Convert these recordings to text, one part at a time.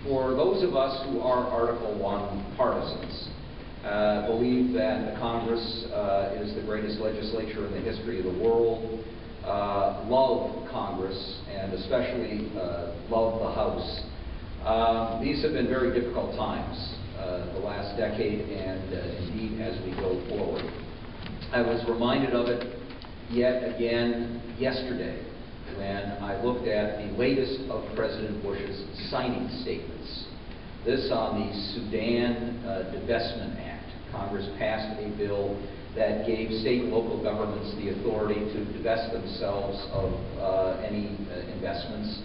For those of us who are Article I partisans, believe that the Congress is the greatest legislature in the history of the world, love Congress, and especially love the House. These have been very difficult times the last decade, and indeed as we go forward. I was reminded of it yet again yesterday when I looked at the latest of President Bush's signing statements. This on the Sudan Divestment Act. Congress passed a bill that gave state and local governments the authority to divest themselves of any investments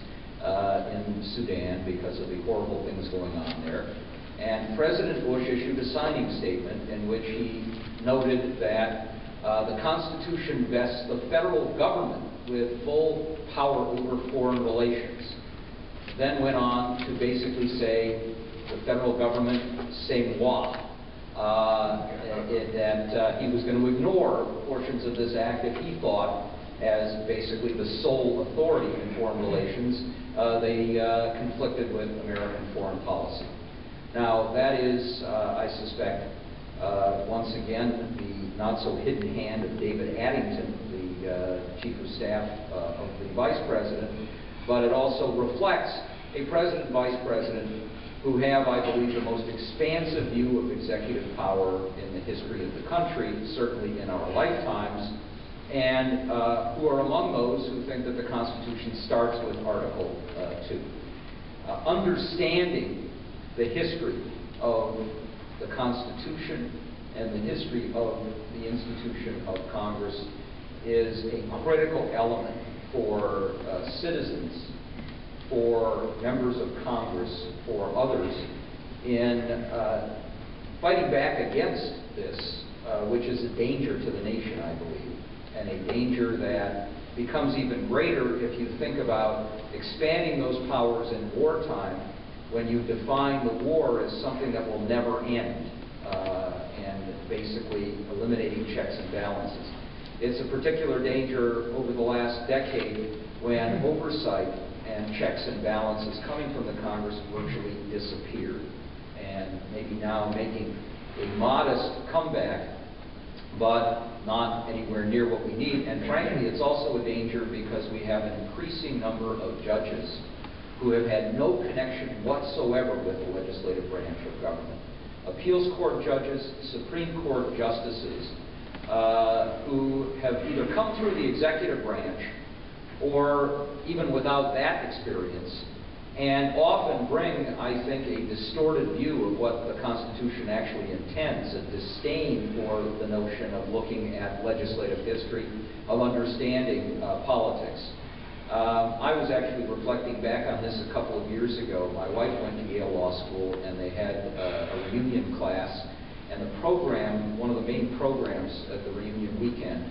in Sudan because of the horrible things going on there. And President Bush issued a signing statement in which he noted that the Constitution vests the federal government with full power over foreign relations. Then went on to basically say the federal government, c'est moi, that he was going to ignore portions of this act if he thought, as basically the sole authority in foreign relations, they conflicted with American foreign policy. Now, that is, I suspect, once again, the not-so-hidden hand of David Addington, the Chief of Staff of the Vice President, but it also reflects a President and Vice President who have, I believe, the most expansive view of executive power in the history of the country, certainly in our lifetimes, and who are among those who think that the Constitution starts with Article II. Understanding the history of the Constitution and the history of the institution of Congress is a critical element for citizens, for members of Congress, for others in fighting back against this, which is a danger to the nation, I believe, and a danger that becomes even greater if you think about expanding those powers in wartime when you define the war as something that will never end, and basically eliminating checks and balances. It's a particular danger over the last decade when oversight and checks and balances coming from the Congress virtually disappeared, and maybe now making a modest comeback, but not anywhere near what we need. And frankly, it's also a danger because we have an increasing number of judges who have had no connection whatsoever with the legislative branch of government. Appeals court judges, Supreme Court justices, who have either come through the executive branch or even without that experience, and often bring, I think, a distorted view of what the Constitution actually intends, a disdain for the notion of looking at legislative history, of understanding politics. I was actually reflecting back on this a couple of years ago. My wife went to Yale Law School, and they had a reunion class, and the program, one of the main programs at the reunion weekend,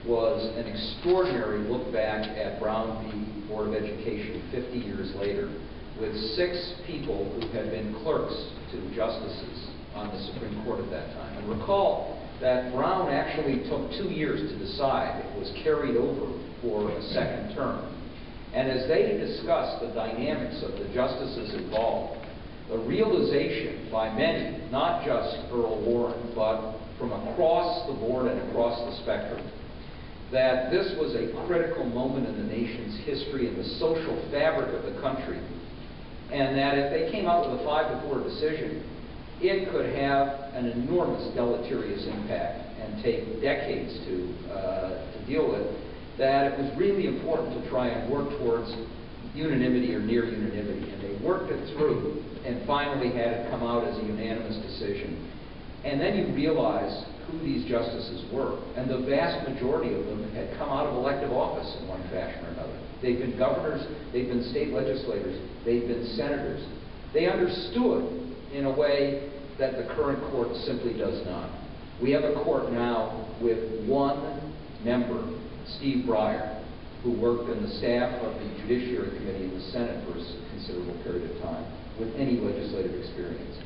was an extraordinary look back at Brown v. Board of Education 50 years later, with 6 people who had been clerks to justices on the Supreme Court at that time. And recall that Brown actually took 2 years to decide. It was carried over for a second term. And as they discussed the dynamics of the justices involved, the realization by many, not just Earl Warren, but from across the board and across the spectrum, that this was a critical moment in the nation's history and the social fabric of the country, and that if they came out with a 5-4 decision, it could have an enormous deleterious impact and take decades to deal with, that it was really important to try and work towards unanimity or near unanimity. And they worked it through and finally had it come out as a unanimous decision. And then you realize who these justices were. And the vast majority of them had come out of elective office in one fashion or another. They've been governors, they've been state legislators, they've been senators. They understood in a way that the current court simply does not. We have a court now with one member, Steve Breyer, who worked in the staff of the Judiciary Committee in the Senate for a considerable period of time, with any legislative experience.